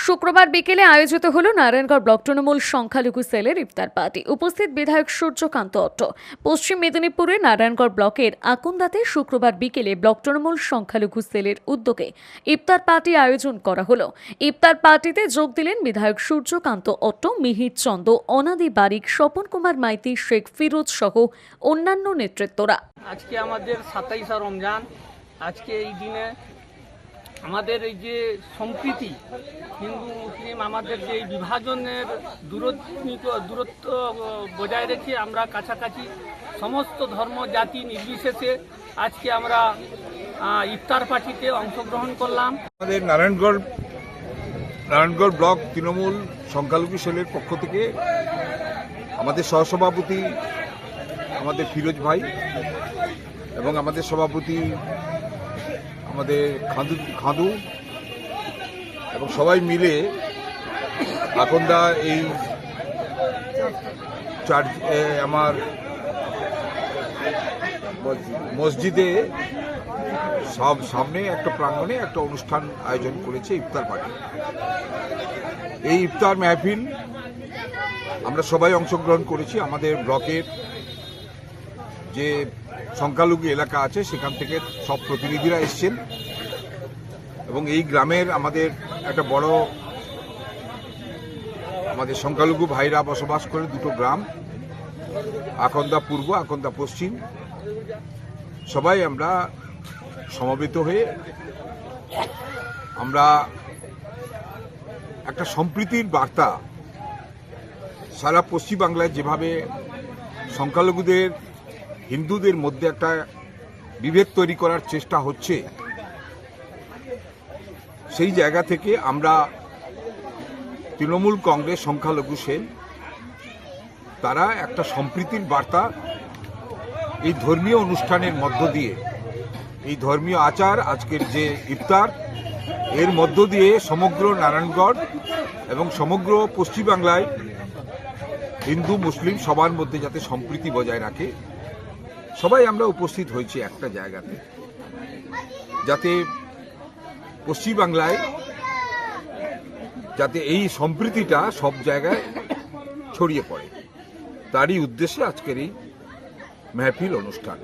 শুক্রবার বিকেলে আয়োজিত হল নারায়ণগড় ব্লক তৃণমূল সংখ্যালঘু সেলের ইফতার পার্টি। উপস্থিত বিধায়ক সূর্যকান্ত অট্ট। পশ্চিম মেদিনীপুরের নারায়ণগড় ব্লকের আকন্দাতে শুক্রবার বিকেলে ব্লক তৃণমূল সংখ্যালঘু সেলের উদ্যোগে ইফতার পার্টি আয়োজন করা হলো। ইফতার পার্টিতে যোগ দিলেন বিধায়ক সূর্যকান্ত অট্ট, মিহির চন্দ, অনাদি বারিক, স্বপন কুমার মাইতি, শেখ ফিরোজ সহ অন্যান্য নেতৃত্বরা। আজকে আমাদের 27শে রমজান। আজকে এই দিনে আমাদের এই যে সম্প্রীতি, হিন্দু মুসলিম আমাদের যে এই বিভাজনের দূরত্ব বজায় রেখে আমরা কাছাকাছি সমস্ত ধর্ম জাতি নির্বিশেষে আজকে আমরা ইফতার পার্টিতে অংশগ্রহণ করলাম। আমাদের নারায়ণগড় ব্লক তৃণমূল সংখ্যালঘু সেলের পক্ষ থেকে আমাদের সহসভাপতি আমাদের ফিরোজ ভাই এবং আমাদের সভাপতি আমাদের খাদু এবং সবাই মিলে আকন্দা এই আমার মসজিদে সব সামনে একটা প্রাঙ্গণে একটা অনুষ্ঠান আয়োজন করেছে ইফতার পার্টি। এই ইফতার মাহফিল আমরা সবাই অংশগ্রহণ করেছি। আমাদের ব্লকের যে সংখ্যালঘু এলাকা আছে সেখান থেকে সব প্রতিনিধিরা এসছেন এবং এই গ্রামের আমাদের একটা বড় আমাদের সংখ্যালঘু ভাইরা বসবাস করে দুটো গ্রাম, আকন্দা পূর্ব, আকন্দা পশ্চিম। সবাই আমরা সমবেত হয়ে আমরা একটা সম্প্রীতির বার্তা সারা পশ্চিমবাংলায় যেভাবে সংখ্যালঘুদের হিন্দুদের মধ্যে একটা বিভেদ তৈরি করার চেষ্টা হচ্ছে, সেই জায়গা থেকে আমরা তৃণমূল কংগ্রেস সংখ্যালঘু সেল তারা একটা সম্প্রীতির বার্তা এই ধর্মীয় অনুষ্ঠানের মধ্য দিয়ে, এই ধর্মীয় আচার আজকের যে ইফতার, এর মধ্য দিয়ে সমগ্র নারায়ণগড় এবং সমগ্র পশ্চিমবাংলায় হিন্দু মুসলিম সবার মধ্যে যাতে সম্প্রীতি বজায় রাখে, সবাই আমরা উপস্থিত হয়েছি একটা জায়গাতে, যাতে পশ্চিমবাংলায় যাতে এই সম্প্রীতিটা সব জায়গায় ছড়িয়ে পড়ে, তারই উদ্দেশ্যে আজকের এই মেহফিল অনুষ্ঠান।